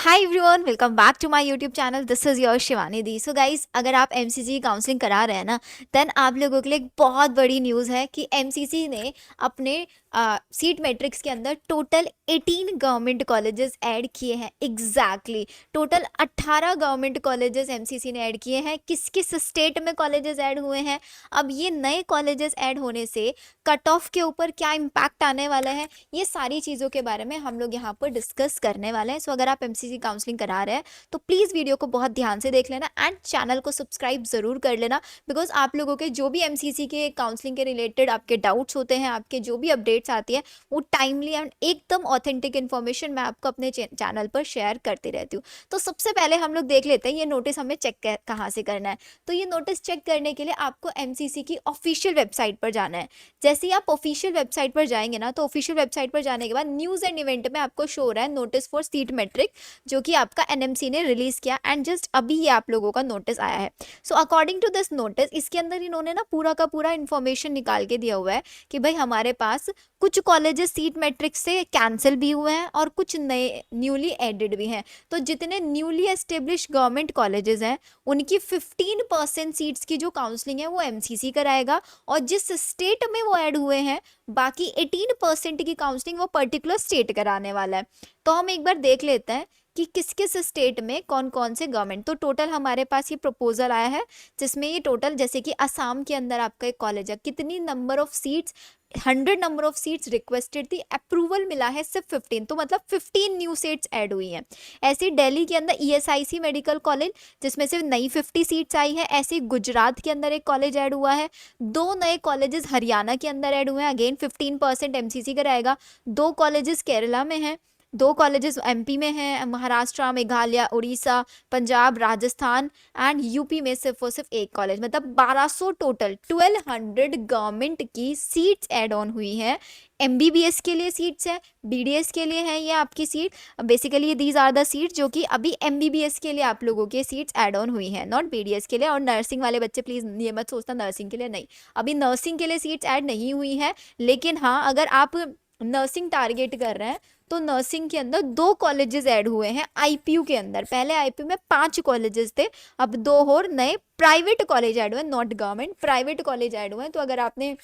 Hi everyone, welcome back to my YouTube channel. This is your Shivani दी। So guys, अगर आप MCC counselling करा रहे हैं ना, देन आप लोगों के लिए एक बहुत बड़ी न्यूज़ है कि एमसीसी ने अपने सीट मैट्रिक्स के अंदर टोटल 18 गवर्नमेंट कॉलेजेस ऐड किए हैं। Exactly total 18 government colleges MCC ने ऐड किए हैं। किस किस स्टेट में कॉलेजेस ऐड हुए हैं, अब ये नए कॉलेजेस ऐड होने से कट ऑफ के ऊपर क्या इम्पैक्ट आने वाला है, ये सारी चीज़ों के बारे में हम लोग यहाँ पर डिस्कस करने वाले हैं। सो अगर आप एमसीसी काउंसलिंग करा रहे हैं तो प्लीज़ वीडियो को बहुत ध्यान से देख लेना एंड चैनल को सब्सक्राइब ज़रूर कर लेना, बिकॉज आप लोगों के जो भी एमसीसी के काउंसलिंग के रिलेटेड आपके डाउट्स होते हैं, आपके जो भी अपडेट्स आती है, वो टाइमली एंड एकदम ऑथेंटिक इन्फॉर्मेशन मैं आपको अपने चैनल पर शेयर करती रहती हूँ। तो सबसे पहले हम लोग देख लेते हैं ये नोटिस हमें चेक कहाँ से करना है। तो ये नोटिस चेक करने के लिए आपको एमसीसी की ऑफिशियल वेबसाइट पर जाना है। जैसे ही आप ऑफिशियल वेबसाइट पर जाएंगे ना, तो ऑफिशियल वेबसाइट पर जाने के बाद न्यूज़ एंड इवेंट में आपको शो हो रहा है नोटिस फॉर सीट मैट्रिक, जो कि आपका एनएमसी ने रिलीज किया एंड जस्ट अभी ये आप लोगों का नोटिस आया है। So according to this notice, इसके अंदर इन्होंने ना पूरा का पूरा इन्फॉर्मेशन निकाल के दिया हुआ है कि भाई हमारे पास कुछ कॉलेजेस सीट मैट्रिक से कैंसिल भी हुए हैं और कुछ नए न्यूली एडेड भी हैं। तो जितने न्यूली एस्टेब्लिश गवर्नमेंट कॉलेजेस हैं, उनकी 15% सीट्स की जो काउंसलिंग है वो एमसीसी कराएगा, और जिस स्टेट में वो ऐड हुए हैं बाकी 18% की काउंसलिंग वो पर्टिकुलर स्टेट कराने वाला है। तो हम एक बार देख लेते हैं कि किस किस स्टेट में कौन कौन से गवर्नमेंट। तो टोटल हमारे पास ये प्रपोजल आया है, जिसमें ये टोटल जैसे कि असम के अंदर आपका एक कॉलेज है, कितनी number of seats, 100 number of seats requested थी, अप्रूवल मिला है सिर्फ 15, तो मतलब 15 न्यू सीट्स ऐड हुई हैं। ऐसे दिल्ली के अंदर ईएसआईसी मेडिकल कॉलेज, जिसमें सिर्फ नई 50 सीट्स आई है। ऐसे गुजरात के अंदर एक कॉलेज ऐड हुआ है। दो नए कॉलेजेस हरियाणा के अंदर ऐड हुए हैं, अगेन 15% एमसीसी कराएगा। दो कॉलेजेस केरला में हैं, दो कॉलेजेस एमपी में हैं, महाराष्ट्र, मेघालय, उड़ीसा, पंजाब, राजस्थान एंड यूपी में सिर्फ और सिर्फ एक कॉलेज, मतलब 1200 टोटल 1200 गवर्नमेंट की सीट्स ऐड ऑन हुई हैं। एमबीबीएस के लिए सीट्स है, बीडीएस के लिए है ये आपकी सीट। बेसिकली ये दीज आर द सीट्स जो कि अभी एमबीबीएस के लिए आप लोगों के सीट्स ऐड ऑन हुई हैं, नॉट बीडीएस के लिए। और नर्सिंग वाले बच्चे प्लीज ये मत सोचना नर्सिंग के लिए नहीं, अभी नर्सिंग के लिए सीट्स ऐड नहीं हुई है। लेकिन हाँ, अगर आप नर्सिंग टारगेट कर रहे हैं तो नर्सिंग के अंदर दो कॉलेजेस ऐड हुए हैं आईपीयू के अंदर। पहले आईपीयू में 5 कॉलेजेस थे, अब दो और नए प्राइवेट कॉलेज ऐड हुए, not government, private college add हुए हैं। तो अगर आपने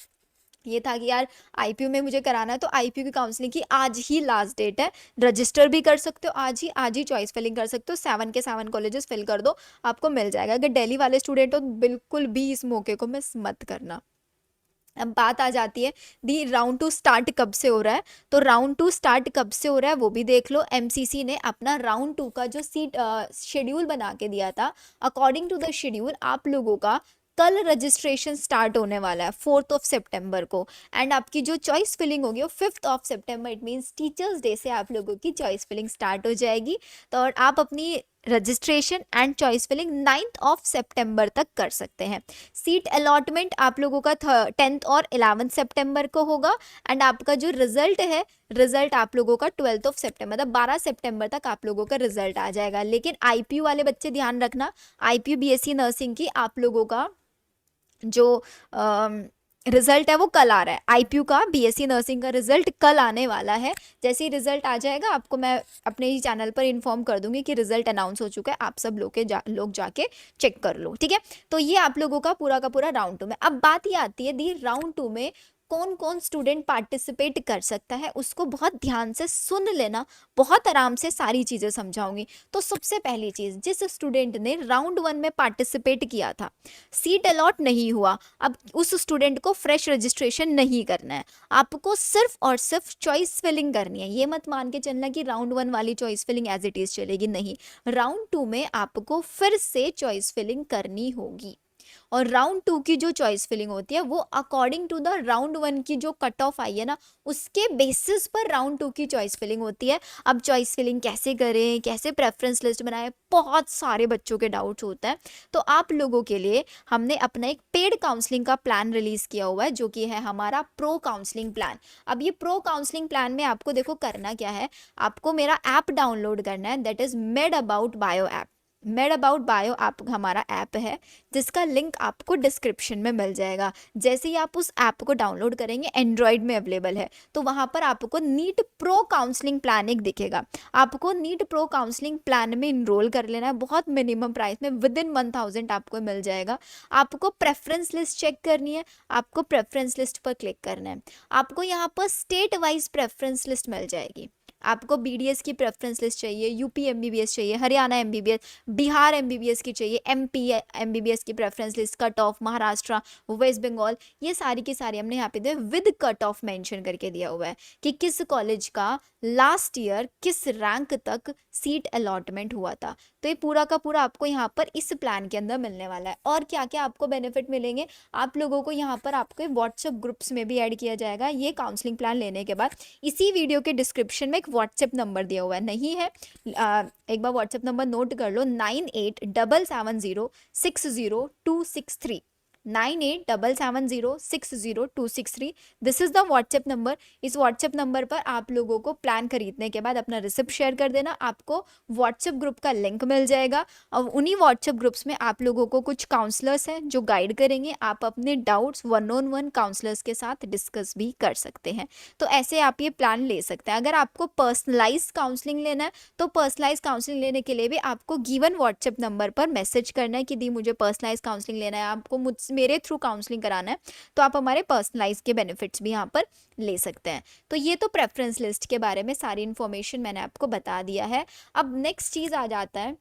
ये था कि यार आईपीयू में मुझे कराना है, तो आईपीयू की काउंसलिंग की आज ही लास्ट डेट है, रजिस्टर भी कर सकते हो आज ही चॉइस फिलिंग कर सकते हो। 7 के 7 कॉलेजेस फिल कर दो, आपको मिल जाएगा। अगर दिल्ली वाले स्टूडेंट हो, बिल्कुल भी इस मौके को मिस मत करना। अब बात आ जाती है दी राउंड टू स्टार्ट कब से हो रहा है। तो राउंड टू स्टार्ट कब से हो रहा है वो भी देख लो। एमसीसी ने अपना राउंड टू का जो सीट शेड्यूल बना के दिया था, अकॉर्डिंग टू द शेड्यूल आप लोगों का कल रजिस्ट्रेशन स्टार्ट होने वाला है 4 सितंबर को, एंड आपकी जो चॉइस फिलिंग होगी वो 5 सितंबर, इट मीन्स टीचर्स डे से आप लोगों की चॉइस फिलिंग स्टार्ट हो जाएगी। तो और आप अपनी रजिस्ट्रेशन एंड चॉइस फिलिंग 9 सितंबर तक कर सकते हैं। सीट अलॉटमेंट आप लोगों का 10 और 11 सितंबर को होगा, एंड आपका जो रिजल्ट है, रिजल्ट आप लोगों का 12 सितंबर, मतलब 12 सितंबर तक आप लोगों का रिजल्ट आ जाएगा। लेकिन आईपीयू वाले बच्चे ध्यान रखना, आईपीयू बीएससी नर्सिंग की आप लोगों का जो रिजल्ट है वो कल आ रहा है। आईपीयू का बीएससी नर्सिंग का रिजल्ट कल आने वाला है। जैसे ही रिजल्ट आ जाएगा आपको मैं अपने ही चैनल पर इन्फॉर्म कर दूंगी कि रिजल्ट अनाउंस हो चुका है, आप सब लोग जाके चेक कर लो, ठीक है। तो ये आप लोगों का पूरा राउंड टू में। अब बात ये आती है दी राउंड टू में कौन कौन स्टूडेंट पार्टिसिपेट कर सकता है, उसको बहुत ध्यान से सुन लेना, बहुत आराम से सारी चीज़ें समझाऊंगी। तो सबसे पहली चीज़, जिस स्टूडेंट ने राउंड 1 में पार्टिसिपेट किया था, सीट अलॉट नहीं हुआ, अब उस स्टूडेंट को फ्रेश रजिस्ट्रेशन नहीं करना है, आपको सिर्फ और सिर्फ चॉइस फिलिंग करनी है। ये मत मान के चलना कि राउंड 1 वाली choice filling as it is चलेगी, नहीं, राउंड 2 में आपको फिर से चॉइस फिलिंग करनी होगी। और राउंड 2 की जो चॉइस फिलिंग होती है वो अकॉर्डिंग टू द राउंड 1 की जो कट ऑफ आई है ना, उसके बेसिस पर राउंड 2 की चॉइस फिलिंग होती है। अब चॉइस फिलिंग कैसे करें, कैसे प्रेफरेंस लिस्ट बनाए, बहुत सारे बच्चों के डाउट्स होता है। तो आप लोगों के लिए हमने अपना एक पेड काउंसलिंग का प्लान रिलीज किया हुआ है, जो कि है हमारा प्रो काउंसलिंग प्लान। अब ये प्रो काउंसलिंग प्लान में आपको देखो करना क्या है, आपको मेरा ऐप डाउनलोड करना है, that is made about bio app. Made about bio आप हमारा ऐप है, जिसका लिंक आपको डिस्क्रिप्शन में मिल जाएगा। जैसे ही आप उस ऐप को डाउनलोड करेंगे, एंड्रॉयड में अवेलेबल है, तो वहाँ पर आपको नीट प्रो काउंसलिंग प्लान एक दिखेगा। आपको नीट प्रो काउंसलिंग प्लान में इनरोल कर लेना है, बहुत मिनिमम प्राइस में, विद इन 1000 आपको मिल जाएगा। आपको प्रेफरेंस लिस्ट चेक करनी है, आपको प्रेफरेंस लिस्ट पर क्लिक करना है। आपको यहाँ पर स्टेट वाइज प्रेफरेंस लिस्ट मिल जाएगी। आपको बीडीएस की प्रेफरेंस लिस्ट चाहिए, यूपी एमबीबीएस चाहिए, हरियाणा एमबीबीएस, बिहार एमबीबीएस की चाहिए, एमपी एमबीबीएस की preference list, cut off, Maharashtra, West Bengal, ये सारी की सारी हमने यहाँ पे दिया विद कट ऑफ मेंशन करके दिया हुआ है कि किस कॉलेज का लास्ट ईयर किस रैंक तक सीट अलॉटमेंट हुआ था। तो ये पूरा का पूरा आपको यहाँ पर इस प्लान के अंदर मिलने वाला है। और क्या क्या आपको बेनिफिट मिलेंगे, आप लोगों को यहाँ पर आपके व्हाट्सएप ग्रुप्स में भी ऐड किया जाएगा ये काउंसलिंग प्लान लेने के बाद। इसी वीडियो के डिस्क्रिप्शन में एक व्हाट्सएप नंबर दिया हुआ है, नहीं है एक बार व्हाट्सएप नंबर नोट कर लो, 9877060263, 9877060263। This is the WhatsApp number. इस व्हाट्सएप नंबर पर आप लोगों को प्लान खरीदने के बाद अपना रिसिप्ट शेयर कर देना, आपको व्हाट्सएप ग्रुप का लिंक मिल जाएगा। और उन्हीं व्हाट्सएप ग्रुप्स में आप लोगों को कुछ काउंसलर्स हैं जो गाइड करेंगे, आप अपने डाउट्स 1-on-1 काउंसलर्स के साथ डिस्कस भी कर सकते हैं। तो ऐसे आप ये प्लान ले सकते हैं। अगर आपको पर्सनलाइज काउंसलिंग लेना है, तो पर्सनलाइज काउंसलिंग लेने के लिए भी आपको गिवन व्हाट्सएप नंबर पर मैसेज करना है कि दी मुझे पर्सनलाइज काउंसलिंग लेना है, आपको मेरे थ्रू काउंसलिंग कराना है, तो आप हमारे पर्सनलाइज के बेनिफिट्स भी यहाँ पर ले सकते हैं। तो ये तो प्रेफरेंस लिस्ट के बारे में सारी इन्फॉर्मेशन मैंने आपको बता दिया है। अब नेक्स्ट चीज़ आ जाता है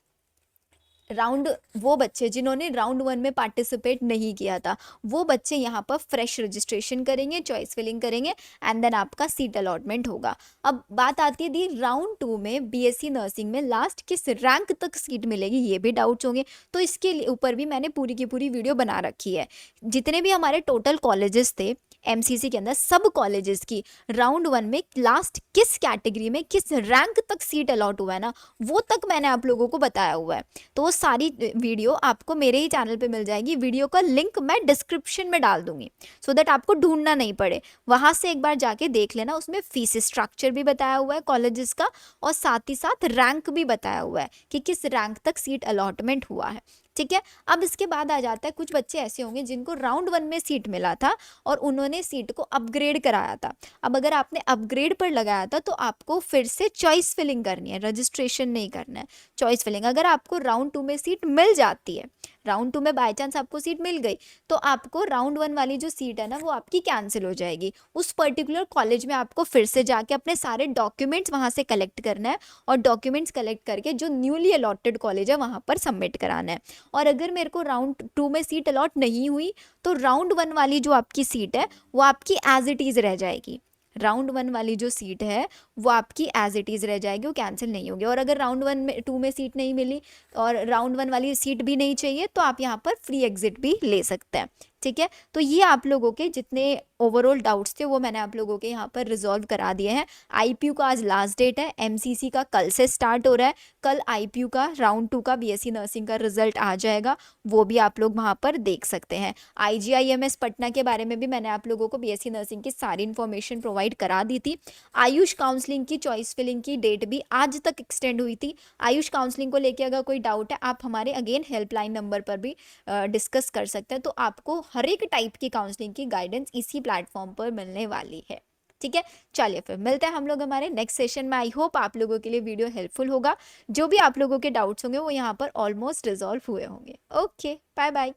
राउंड, वो बच्चे जिन्होंने राउंड 1 में पार्टिसिपेट नहीं किया था, वो बच्चे यहाँ पर फ्रेश रजिस्ट्रेशन करेंगे, चॉइस फिलिंग करेंगे, एंड देन आपका सीट अलॉटमेंट होगा। अब बात आती है दी राउंड 2 में बीएससी नर्सिंग में लास्ट किस रैंक तक सीट मिलेगी, ये भी डाउट्स होंगे। तो इसके ऊपर भी मैंने पूरी की पूरी वीडियो बना रखी है। जितने भी हमारे टोटल कॉलेजेस थे एमसीसी के अंदर, सब कॉलेजेस की राउंड 1 में लास्ट किस कैटेगरी में किस रैंक तक सीट अलॉट हुआ है ना, वो तक मैंने आप लोगों को बताया हुआ है। तो वो सारी वीडियो आपको मेरे ही चैनल पे मिल जाएगी। वीडियो का लिंक मैं डिस्क्रिप्शन में डाल दूंगी, सो दैट आपको ढूंढना नहीं पड़े, वहां से एक बार जाके देख लेना। उसमें फीस स्ट्रक्चर भी बताया हुआ है कॉलेजेस का, और साथ ही साथ रैंक भी बताया हुआ है कि किस रैंक तक सीट अलॉटमेंट हुआ है। ठीक है। अब इसके बाद आ जाता है, कुछ बच्चे ऐसे होंगे जिनको राउंड 1 में सीट मिला था और उन्होंने सीट को अपग्रेड कराया था। अब अगर आपने अपग्रेड पर लगाया था, तो आपको फिर से चॉइस फिलिंग करनी है, रजिस्ट्रेशन नहीं करना है, चॉइस फिलिंग। अगर आपको राउंड 2 में सीट मिल जाती है, राउंड 2 में बाय चांस आपको सीट मिल गई, तो आपको राउंड 1 वाली जो सीट है ना, वो आपकी कैंसिल हो जाएगी। उस पर्टिकुलर कॉलेज में आपको फिर से जाके अपने सारे डॉक्यूमेंट्स वहां से कलेक्ट करना है, और डॉक्यूमेंट्स कलेक्ट करके जो न्यूली अलॉटेड कॉलेज है वहां पर सबमिट कराना है। और अगर मेरे को राउंड 2 में सीट अलॉट नहीं हुई, तो राउंड 1 वाली जो आपकी सीट है वो आपकी एज इट इज़ रह जाएगी। राउंड 1 वाली जो सीट है वो आपकी एज इट इज़ रह जाएगी, वो कैंसिल नहीं होगी। और अगर राउंड 2 में सीट नहीं मिली और राउंड 1 वाली सीट भी नहीं चाहिए, तो आप यहाँ पर फ्री एग्जिट भी ले सकते हैं। ठीक है। तो ये आप लोगों के जितने ओवरऑल डाउट्स थे वो मैंने आप लोगों के यहाँ पर रिजॉल्व करा दिए हैं। आईपीयू का आज लास्ट डेट है, एमसीसी का कल से स्टार्ट हो रहा है। कल आईपीयू का राउंड 2 का बीएससी नर्सिंग का रिजल्ट आ जाएगा, वो भी आप लोग वहाँ पर देख सकते हैं। आईजीआईएमएस पटना के बारे में भी मैंने आप लोगों को बीएससी नर्सिंग की सारी इन्फॉर्मेशन प्रोवाइड करा दी थी। आयुष काउंसलिंग की चॉइस फिलिंग की डेट भी आज तक एक्सटेंड हुई थी। आयुष काउंसलिंग को लेकर अगर कोई डाउट है, आप हमारे अगेन हेल्पलाइन नंबर पर भी डिस्कस कर सकते हैं। तो आपको हर एक टाइप की काउंसलिंग की गाइडेंस इसी प्लेटफॉर्म पर मिलने वाली है। ठीक है। चलिए फिर मिलते हैं हम लोग हमारे नेक्स्ट सेशन में। आई होप आप लोगों के लिए वीडियो हेल्पफुल होगा। जो भी आप लोगों के डाउट्स होंगे वो यहाँ पर ऑलमोस्ट रिजॉल्व हुए होंगे। Okay, bye bye.